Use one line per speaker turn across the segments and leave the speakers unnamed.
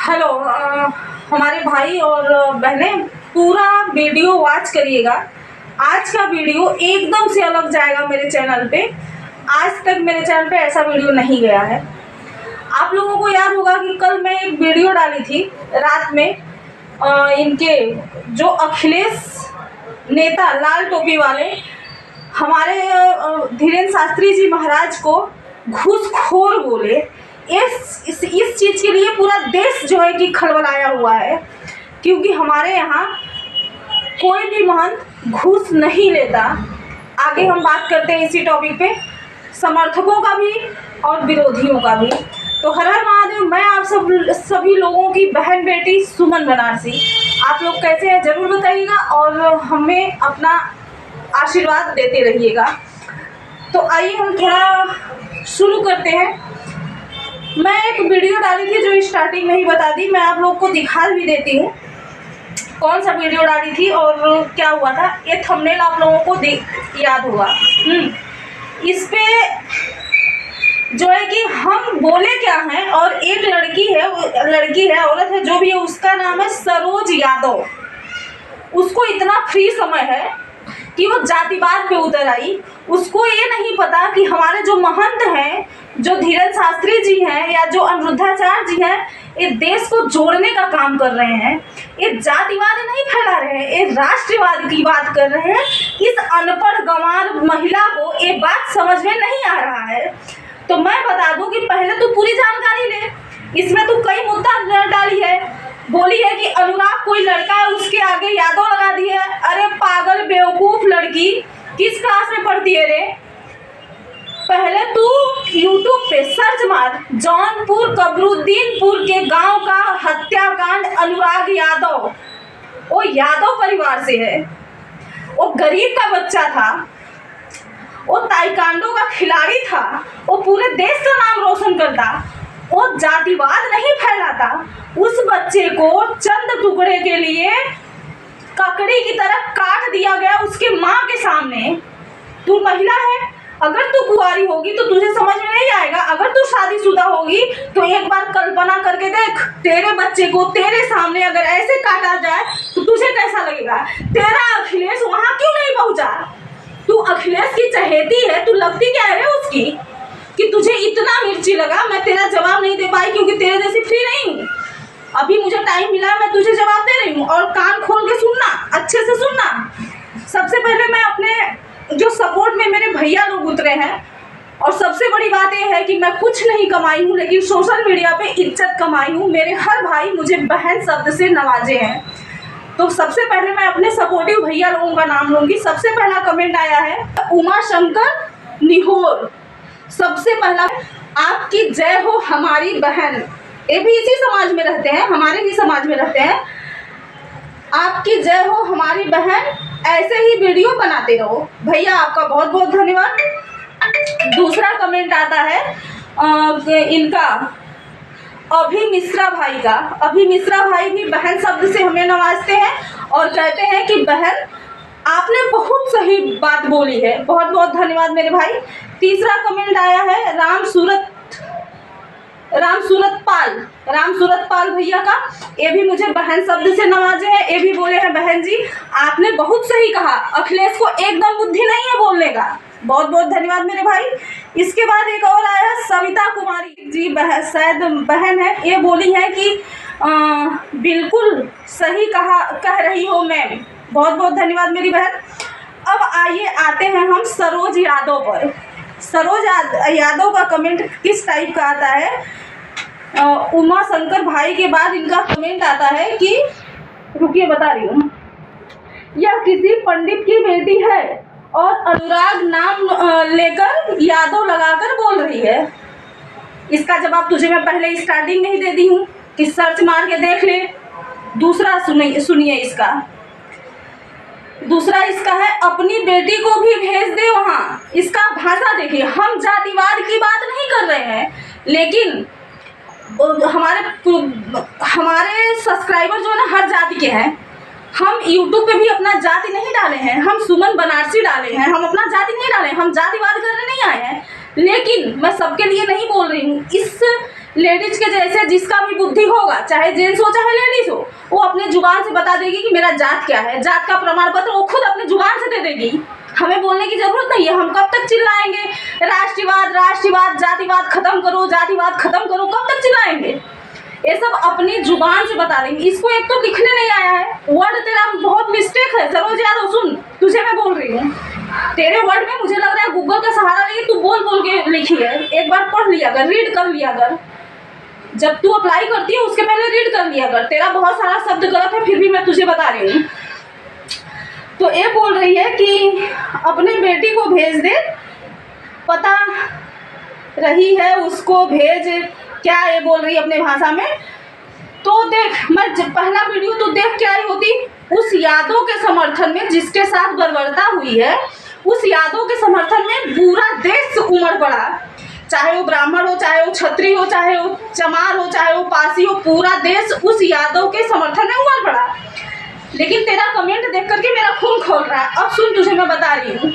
Hello हमारे भाई और बहनें पूरा वीडियो वॉच करिएगा। आज का वीडियो एकदम से अलग जाएगा मेरे चैनल पे। आज तक मेरे चैनल पे ऐसा वीडियो नहीं गया है। आप लोगों को याद होगा कि कल मैं एक वीडियो डाली थी रात में, इनके जो अखिलेश नेता लाल टोपी वाले हमारे धीरेन्द्र शास्त्री जी महाराज को घूसखोर बोले। इस चीज़ के लिए पूरा देश जो है कि खलबलाया हुआ है, क्योंकि हमारे यहाँ कोई भी महंत घूस नहीं लेता। आगे हम बात करते हैं इसी टॉपिक पे, समर्थकों का भी और विरोधियों का भी। तो हर हर महादेव। मैं आप सभी लोगों की बहन बेटी सुमन बनारसी, आप लोग कैसे हैं ज़रूर बताइएगा और हमें अपना आशीर्वाद देते रहिएगा। तो आइए हम थोड़ा शुरू करते हैं। मैं एक वीडियो डाली थी जो स्टार्टिंग में ही बता दी, मैं आप लोग को दिखा भी देती हूँ कौन सा वीडियो डाली थी और क्या हुआ था। ये थंबनेल आप लोगों को याद होगा। इस पे जो है कि हम बोले क्या हैं, और एक लड़की है औरत है जो भी है, उसका नाम है सरोज यादव। उसको इतना फ्री समय है कि वो जातिवाद पे उतर आई। उसको ये नहीं पता कि हमारे जो महंत हैं, जो धीरेन्द्र शास्त्री जी हैं या जो अनिरुद्धाचार्य जी हैं, ये देश को जोड़ने का काम कर रहे हैं। ये जातिवाद नहीं फैला रहे हैं, ये राष्ट्रवाद की बात कर रहे हैं। इस अनपढ़ गंवार महिला को ये बात समझ में नहीं आ रहा है। तो मैं बता दूं कि पहले तो पूरी जानकारी ले। इसमें तो कई मुद्दा डाली है, बोली है कि अनुराग कोई लड़का है, उसके आगे यादव लगा दी है। अरे पागल बेवकूफ़ लड़की, किस क्लास में पढ़ती है रे? पहले तू YouTube पे सर्च मार, जौनपुर कबरुद्दीनपुर के गांव का हत्याकांड अनुराग यादव। वो यादव परिवार से है, वो गरीब का बच्चा था, वो ताइक्वांडो का खिलाड़ी था, वो पूरे देश का नाम रोशन करता, वो जातिवाद नहीं फैलाता। उस बच्चे को चंद टुकड़े के लिए ककड़ी की तरह काट दिया गया उसके माँ के सामने। तू महिला है, अगर तू कुंवारी होगी तो तुझे समझ में नहीं आएगा। अगर तू शादीशुदा होगी तो एक बार कल्पना करके देख, तेरे बच्चे को तेरे सामने अगर ऐसे काटा जाए तो तुझे कैसा लगेगा? तेरा अखिलेश वहाँ क्यों नहीं पहुँचा? तू अखिलेश की चहेती है, तू लगती क्या है उसकी कि तुझे इतना मिर्ची लगा? मैं तेरा जवाब नहीं दे पाई क्योंकि तेरे जैसी फ्री नहीं हूँ। अभी मुझे टाइम मिला, मैं तुझे जवाब दे रही हूँ, और कान खोल के सुनना, अच्छे से सुनना। सबसे पहले मैं अपने जो सपोर्ट में मेरे भैया लोग उतरे हैं, और सबसे बड़ी बात यह है कि मैं कुछ नहीं कमाई हूँ, लेकिन सोशल मीडिया पे इज्जत कमाई हूँ। मेरे हर भाई मुझे बहन शब्द से नवाजे हैं। तो सबसे पहले मैं अपने सपोर्टिव भैया लोगों का नाम लूँगी। सबसे पहला कमेंट आया है उमा शंकर निहोर। सबसे पहला, आपकी जय हो हमारी बहन। ये भी इसी समाज में रहते हैं, हमारे ही समाज में रहते हैं। आपकी जय हो हमारी बहन, ऐसे ही वीडियो बनाते रहो। भैया आपका बहुत बहुत धन्यवाद। दूसरा कमेंट आता है इनका अभी मिश्रा भाई का। अभी मिश्रा भाई भी बहन शब्द से हमें नवाजते हैं और कहते हैं कि बहन आपने बहुत सही बात बोली है। बहुत बहुत धन्यवाद मेरे भाई। तीसरा कमेंट आया है राम सूरत पाल भैया का। ये भी मुझे बहन शब्द से नवाजे हैं। ये भी बोले हैं बहन जी आपने बहुत सही कहा, अखिलेश को एकदम बुद्धि नहीं है बोलने का। बहुत बहुत धन्यवाद मेरे भाई। इसके बाद एक और आया है सविता कुमारी जी, शायद बहन है। ये बोली है कि बिल्कुल सही कह रही हो मैम। बहुत बहुत धन्यवाद मेरी बहन। अब आइए आते हैं हम सरोज यादव पर। सरोज यादव का कमेंट किस टाइप का आता है? उमा शंकर भाई के बाद इनका कमेंट आता है कि, रुकिए बता रही हूँ, यह किसी पंडित की बेटी है और अनुराग नाम लेकर यादव लगाकर बोल रही है। इसका जवाब तुझे मैं पहले स्टार्टिंग में ही दे दी हूँ कि सर्च मार के देख ले। दूसरा सुनिए इसका। दूसरा इसका है अपनी बेटी को भी भेज दे वहाँ। इसका भाषा देखिए। हम जातिवाद की बात नहीं कर रहे हैं, लेकिन हमारे सब्सक्राइबर जो है ना हर जाति के हैं। हम YouTube पे भी अपना जाति नहीं डाले हैं, हम सुमन बनारसी डाले हैं, हम अपना जाति नहीं डाले हैं, हम जातिवाद करने नहीं आए हैं। लेकिन मैं सबके लिए नहीं बोल रही हूँ। इस लेडीज के जैसे जिसका भी बुद्धि होगा, चाहे जेंट्स हो चाहे लेडीज हो, वो अपने जुबान से बता देगी कि मेरा जात क्या है। जात का प्रमाण पत्र वो खुद अपने जुबान से दे देगी, हमें बोलने की जरूरत नहीं है। हम कब तक चिल्लाएंगे राष्ट्रवाद राष्ट्रवाद, जातिवाद खत्म करो, जातिवाद खत्म करो, कब तक चिल्लाएंगे? ये सब अपनी जुबान से बता देंगे। इसको एक तो लिखने नहीं आया है, वर्ड तेरा बहुत मिस्टेक है। सरोज यादव सुन, तुझे मैं बोल रही हूँ, तेरे वर्ड में मुझे लग रहा है गूगल का सहारा लेके तू बोल बोल के लिखी है। एक बार पढ़ लिया कर, रीड कर लिया कर, जब तू अप्लाई करती है उसके पहले रीड कर लिया कर। तेरा बहुत सारा शब्द गलत है, फिर भी मैं तुझे बता रही हूँ। तो ये बोल रही है कि अपनी बेटी को भेज दे, पता रही है उसको भेज, क्या ये बोल रही है अपने भाषा में। तो देख, मैं पहला वीडियो तो देख के आई होती, उस यादव के समर्थन में जिसके साथ बर्बरता हुई है, उस यादव के समर्थन में पूरा देश उमड़ पड़ा। चाहे वो ब्राह्मण हो, चाहे वो क्षत्रिय हो, चाहे वो चमार हो, चाहे वो पासी हो, पूरा देश उस यादव के समर्थन में उमड़ पड़ा। लेकिन तेरा कमेंट देख करके मेरा खून खौल रहा है। अब सुन, तुझे मैं बता रही हूँ,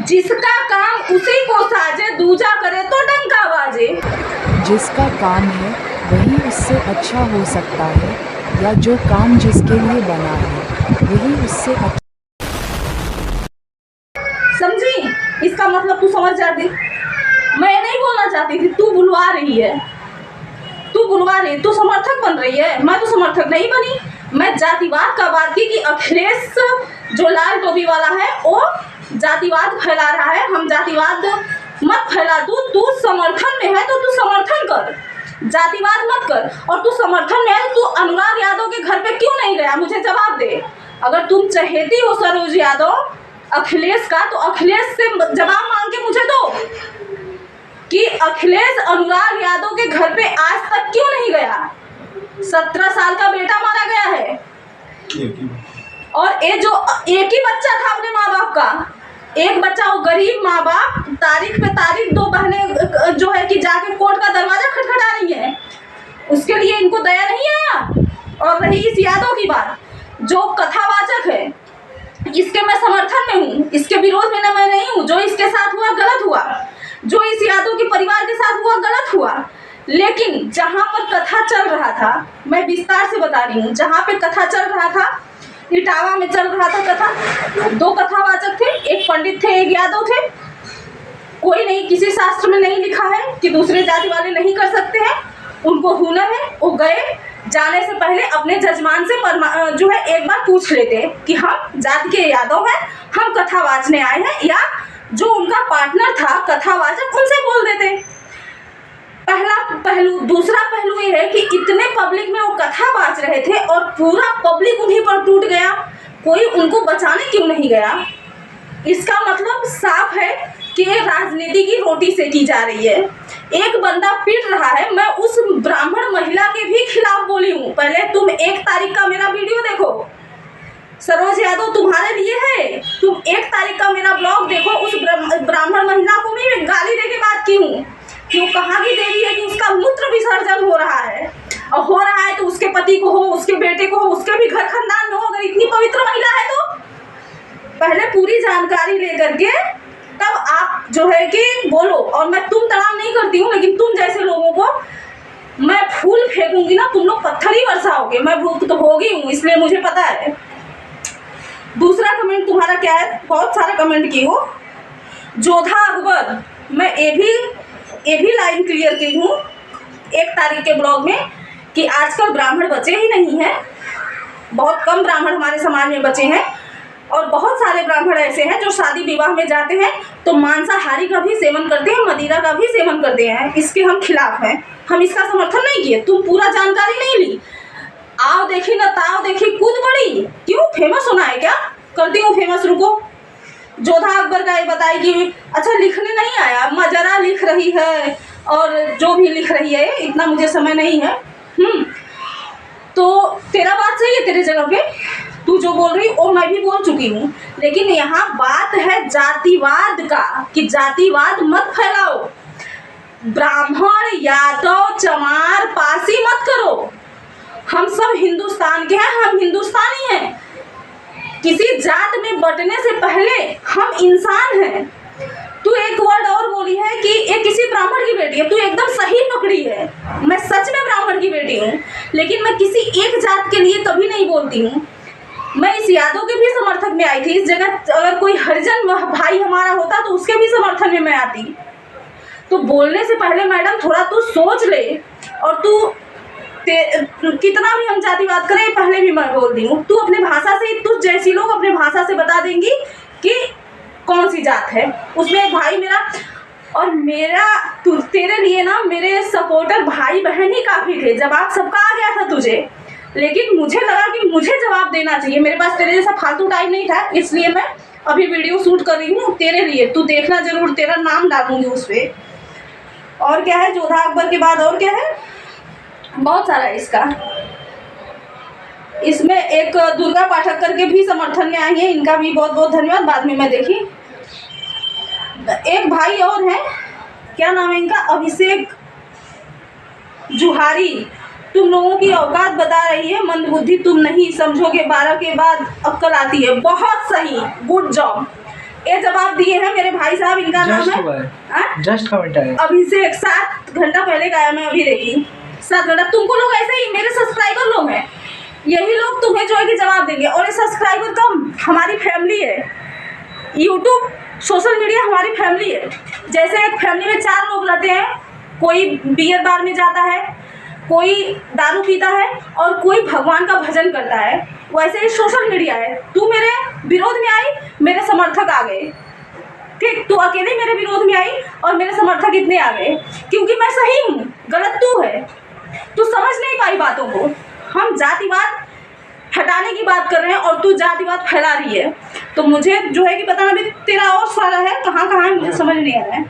जिसका काम उसी को साजे, दूजा करे तो डंका बाजे।
जिसका काम है वही उससे अच्छा हो सकता है, या जो काम जिसके लिए बना है वही उससे अच्छा।
समझी? इसका मतलब तू समझ जाती। मैं नहीं बोलना चाहती थी, तू बुलवा रही है, तू बुलवा रही, तू समर्थक बन रही है। मैं तो समर्थक नहीं बनी, मैं जातिवाद का बात की कि अखिलेश जो लाल टोपी वाला है वो जातिवाद फैला रहा है। हम जातिवाद मत फैला, तू समर्थन में है तो तू समर्थन कर, जातिवाद मत कर। और तू समर्थन में है तो तू अनुराग यादव के घर पे क्यों नहीं गया? मुझे जवाब दे। अगर तुम चहेती हो सरोज यादव अखिलेश का, तो अखिलेश से जवाब मांग के मुझे दो कि अखिलेश अनुराग यादव के घर पे आज तक क्यों नहीं गया? 17 साल का बेटा मारा गया है, और ये जो एक ही बच्चा था अपने माँ बाप का, एक बच्चा, वो गरीब माँ बाप तारीख पे तारीख, 2 बहनें जो है कि जाके कोर्ट का दरवाजा खटखटा रही है, उसके लिए इनको दया नहीं आया। और रही इस यादव की बात, जो कथावाचक है, इसके मैं समर्थन में हूँ, इसके विरोध में ना मैं नहीं हूँ। जो इसके साथ हुआ गलत हुआ, जो इस यादव के परिवार के साथ हुआ गलत हुआ। लेकिन जहाँ पर कथा चल रहा था, मैं विस्तार से बता रही हूँ, जहाँ पे कथा चल रहा था, इटावा में चल रहा था कथा, 2 कथावाचक थे, एक पंडित थे, एक यादव थे। कोई नहीं, किसी शास्त्र में नहीं लिखा है कि दूसरे जाति वाले नहीं कर सकते हैं, उनको हुनर है। वो गए, जाने से पहले अपने जजमान से जो है एक बार पूछ लेते कि हम जाति के यादव हैं, हम कथा वाचने आए हैं, या जो उनका पार्टनर था कथावाचक उनसे बोल देते। पहला पहलू। दूसरा पहलू ये है कि इतने पब्लिक में वो कथा बाच रहे थे और पूरा पब्लिक उन्हीं पर टूट गया, कोई उनको बचाने क्यों नहीं गया? इसका मतलब साफ है कि ये राजनीति की रोटी सेकी जा रही है। एक बंदा पीट रहा है, मैं उस ब्राह्मण महिला के भी खिलाफ बोली हूँ। पहले तुम 1 तारीख का मेरा वीडियो देखो, सरोज यादव तुम्हारे लिए है। तुम 1 तारीख का मेरा ब्लॉग देखो, उस ब्राह्मण महिला को मैं गाली दे के बात की हूँ कि वो कहाँ की देवी है कि उसका मूत्र विसर्जन हो रहा है, और हो रहा है तो उसके पति को हो, उसके बेटे को हो, उसके भी घर खानदान में हो। अगर इतनी पवित्र महिला है तो पहले पूरी जानकारी लेकर के तब आप जो है कि बोलो। और मैं तुम तड़ाम नहीं करती हूँ, लेकिन तुम जैसे लोगों को मैं फूल फेंकूंगी ना, तुम लोग पत्थर ही बरसाओगे। मैं भूख तो होगी हूँ, इसलिए मुझे पता है। दूसरा कमेंट तुम्हारा क्या है? बहुत सारे कमेंट की हो। जोधा अकबर, मैं ये भी लाइन क्लियर की हूँ 1 तारीख के ब्लॉग में कि आजकल ब्राह्मण बचे ही नहीं हैं, बहुत कम ब्राह्मण हमारे समाज में बचे हैं। और बहुत सारे ब्राह्मण ऐसे हैं जो शादी विवाह में जाते हैं तो मांसाहारी का भी सेवन करते हैं, मदिरा का भी सेवन करते हैं। इसके हम खिलाफ हैं, हम इसका समर्थन नहीं किए। तुम पूरा जानकारी नहीं ली, आओ देखी न ताओ देखी कूद पड़ी। क्यों? फेमस होना है क्या? करती हूँ फेमस, रुको। जोधा अकबर का ये बताई कि अच्छा लिखने नहीं आया, मजरा लिख रही है और जो भी लिख रही है, इतना मुझे समय नहीं है। तो तेरा बात सही है, तेरे जगह पे तू जो बोल रही वो मैं भी बोल चुकी हूँ। लेकिन यहाँ बात है जातिवाद का कि जातिवाद मत फैलाओ, ब्राह्मण यादव चमार पासी मत करो। हम सब हिंदुस्तान के हैं, हम हिंदुस्तानी हैं। किसी जात में बटने से पहले हम इंसान हैं। तू तू एक वर्ड और बोली है कि ये किसी ब्राह्मण की बेटी है। तू एकदम सही पकड़ी है, मैं सच में ब्राह्मण की बेटी हूँ, लेकिन मैं किसी एक जात के लिए कभी नहीं बोलती हूँ। मैं इस यादव के भी समर्थक में आई थी। इस जगह अगर कोई हरिजन भाई हमारा होता तो उसके भी समर्थन में मैं आती। तो बोलने से पहले मैडम थोड़ा तू सोच ले, और तू कितना भी हम जातिवाद करें, पहले भी मैं बोल दी हूँ, तू अपने भाषा से, तू जैसी लोग अपने भाषा से बता देंगी कि कौन सी जात है। उसमें एक भाई मेरा और मेरा तेरे लिए ना मेरे सपोर्टर भाई बहन ही काफ़ी थे। जवाब सबका आ गया था तुझे, लेकिन मुझे लगा कि मुझे जवाब देना चाहिए। मेरे पास तेरे जैसा फालतू टाइम नहीं था, इसलिए मैं अभी वीडियो शूट कर रही हूँ तेरे लिए। तू देखना जरूर, तेरा नाम डालूंगी उस पर। और क्या है जोधा अकबर के बाद और क्या है, बहुत सारा है इसका। इसमें एक दुर्गा पाठक करके भी समर्थन में आई है, इनका भी बहुत बहुत धन्यवाद। बाद में मैं देखी एक भाई और हैं, क्या नाम है इनका, अभिषेक जुहारी। तुम लोगों की औकात बता रही है, मंदबुद्धि तुम नहीं समझोगे, 12 के बाद अक्ल आती है। बहुत सही, गुड जॉब। ये जवाब दिए हैं मेरे भाई साहब। इनका नाम है
जस्ट कमेंट है
अभिषेक। 7 घंटा पहले का है, मैं अभी देखी 7 घंटा। तुमको लोग ऐसे ही, मेरे सब्सक्राइबर लोग हैं, यही लोग तुम्हें जो है कि जवाब देंगे। और ये सब्सक्राइबर कम हमारी फैमिली है। यूट्यूब सोशल मीडिया हमारी फैमिली है। जैसे एक फैमिली में 4 लोग रहते हैं, कोई बियर बार में जाता है, कोई दारू पीता है और कोई भगवान का भजन करता है, वैसे ही सोशल मीडिया है। तू मेरे विरोध में आई, मेरे समर्थक आ गए। ठीक, तू अकेले मेरे विरोध में आई और मेरे समर्थक इतने आ गए, क्योंकि मैं सही हूँ, गलत तू है। तू समझ नहीं पाई बातों को। हम जातिवाद हटाने की बात कर रहे हैं और तू जातिवाद फैला रही है। तो मुझे जो है कि पता नहीं तेरा और सवाल है कहाँ कहाँ है, मुझे समझ नहीं आ रहा है।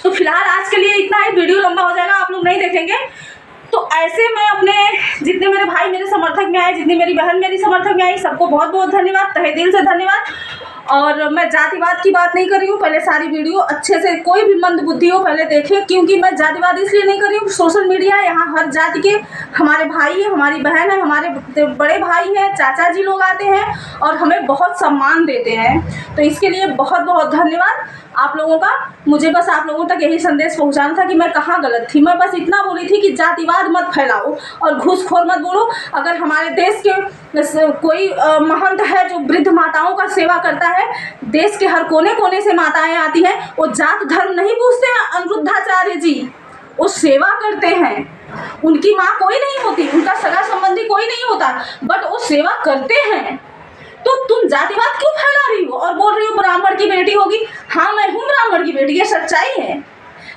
तो फिलहाल आज के लिए इतना ही, वीडियो लंबा हो जाएगा, आप लोग नहीं देखेंगे। तो ऐसे मैं अपने जितने मेरे भाई मेरे समर्थक में आए, जितनी मेरी बहन मेरी समर्थक में आई, सबको बहुत बहुत धन्यवाद, तहे दिल से धन्यवाद। और मैं जातिवाद की बात नहीं कर रही हूँ, पहले सारी वीडियो अच्छे से, कोई भी मंदबुद्धि हो पहले देखे, क्योंकि मैं जातिवाद इसलिए नहीं कर रही हूँ। सोशल मीडिया है, यहाँ हर जाति के हमारे भाई है, हमारी बहन है, हमारे बड़े भाई हैं, चाचा जी लोग आते हैं और हमें बहुत सम्मान देते हैं। तो इसके लिए बहुत बहुत धन्यवाद आप लोगों का। मुझे बस आप लोगों तक यही संदेश पहुंचाना था कि मैं कहाँ गलत थी। मैं बस इतना बोली थी कि जातिवाद मत फैलाओ और घूसखोर मत बोलो। अगर हमारे देश के कोई महंत है जो वृद्ध माताओं का सेवा करता है, देश के हर कोने कोने से माताएं आती हैं, वो जात धर्म नहीं पूछते हैं। अनिरुद्धाचार्य जी वो सेवा करते हैं, उनकी माँ कोई नहीं होती, उनका सगा संबंधी कोई नहीं होता, बट वो सेवा करते हैं। तो तुम जातिवाद क्यों फैला रही हो और बोल रही हो ब्राह्मण की बेटी होगी? हाँ, मैं हूँ ब्राह्मण की बेटी, ये सच्चाई है।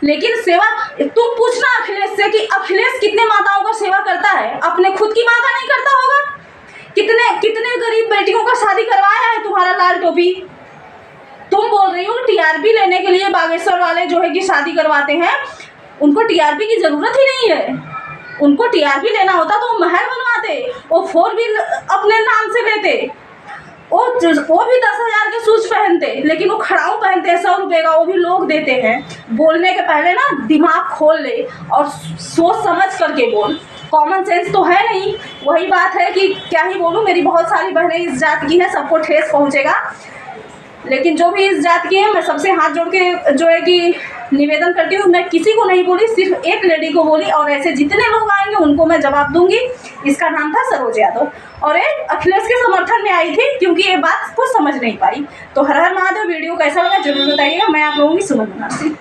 लेकिन सेवा तुम पूछना अखिलेश से कि अखिलेश कितने माताओं का सेवा करता है, अपने खुद की माँ का नहीं करता होगा? कितने गरीब बेटियों का शादी करवाया है तुम्हारा लाल टोपी? तुम बोल रही हो टीआरपी लेने के लिए बागेश्वर वाले जो है कि शादी करवाते हैं, उनको टीआरपी की जरूरत ही नहीं है। उनको टीआरपी लेना होता तो वो महल बनवाते, वो 4 व्हील अपने नाम से लेते, वो भी 10,000 के शूज पहनते, लेकिन वो खड़ाऊ पहनते हैं 100 रुपये का, वो भी लोग देते हैं। बोलने के पहले ना दिमाग खोल ले और सोच समझ करके बोल। कॉमन सेंस तो है नहीं। वही बात है कि क्या ही बोलूँ, मेरी बहुत सारी बहनें इस जात की हैं, सबको ठेस पहुँचेगा। लेकिन जो भी इस जात की है, मैं सबसे हाथ जोड़ के जो है कि निवेदन करती हूँ। मैं किसी को नहीं बोली, सिर्फ एक लेडी को बोली, और ऐसे जितने लोग आएंगे उनको मैं जवाब दूंगी। इसका नाम था सरोज यादव, और एक अखिलेश के समर्थन में आई थी क्योंकि ये बात को समझ नहीं पाई। तो हर हर महादेव। वीडियो कैसा लगा जरूर बताइएगा। मैं आप लोगों की सुमन बनारसी।